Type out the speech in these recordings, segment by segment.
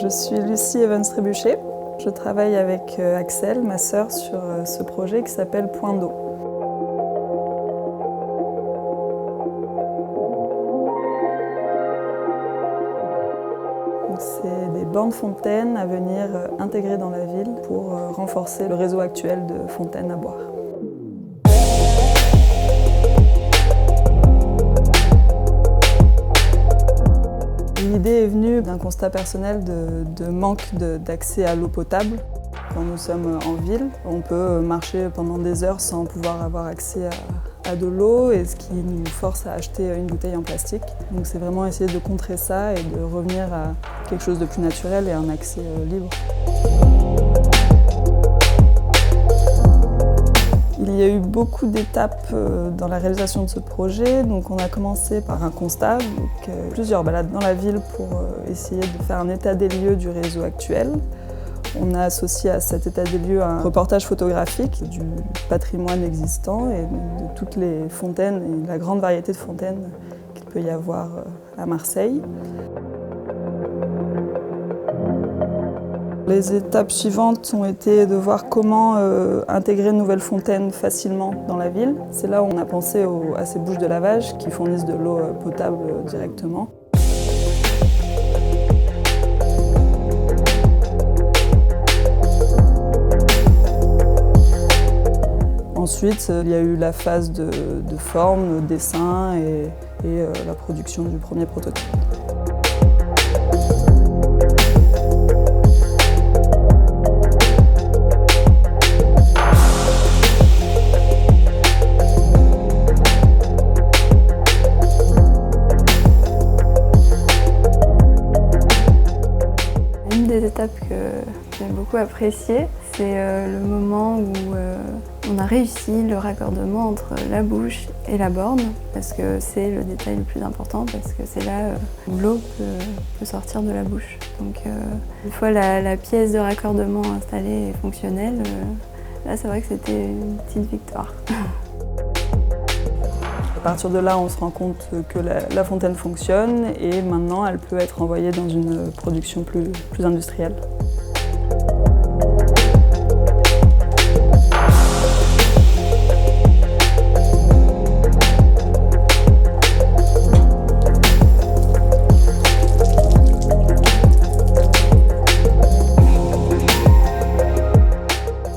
Je suis Lucie Evans-Trébuchet. Je travaille avec Axel, ma sœur, sur ce projet qui s'appelle Point d'eau. C'est des bornes fontaines à venir intégrer dans la ville pour renforcer le réseau actuel de fontaines à boire. L'idée est venue d'un constat personnel de manque d'accès à l'eau potable. Quand nous sommes en ville, on peut marcher pendant des heures sans pouvoir avoir accès à de l'eau, et ce qui nous force à acheter une bouteille en plastique. Donc c'est vraiment essayer de contrer ça et de revenir à quelque chose de plus naturel et un accès libre. Il y a eu beaucoup d'étapes dans la réalisation de ce projet. Donc on a commencé par un constat, plusieurs balades dans la ville pour essayer de faire un état des lieux du réseau actuel. On a associé à cet état des lieux un reportage photographique du patrimoine existant et de toutes les fontaines et la grande variété de fontaines qu'il peut y avoir à Marseille. Les étapes suivantes ont été de voir comment intégrer une nouvelle fontaine facilement dans la ville. C'est là où on a pensé à ces bouches de lavage qui fournissent de l'eau potable directement. Ensuite, il y a eu la phase de forme, dessin et la production du premier prototype. Une des étapes que j'ai beaucoup appréciée, c'est le moment où on a réussi le raccordement entre la bouche et la borne, parce que c'est le détail le plus important, parce que c'est là où l'eau peut sortir de la bouche. Donc une fois la pièce de raccordement installée et fonctionnelle, là c'est vrai que c'était une petite victoire. À partir de là, on se rend compte que la fontaine fonctionne et maintenant elle peut être envoyée dans une production plus industrielle.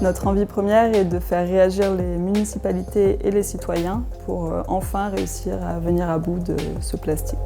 Notre envie première est de faire réagir les municipalités et les citoyens pour enfin réussir à venir à bout de ce plastique.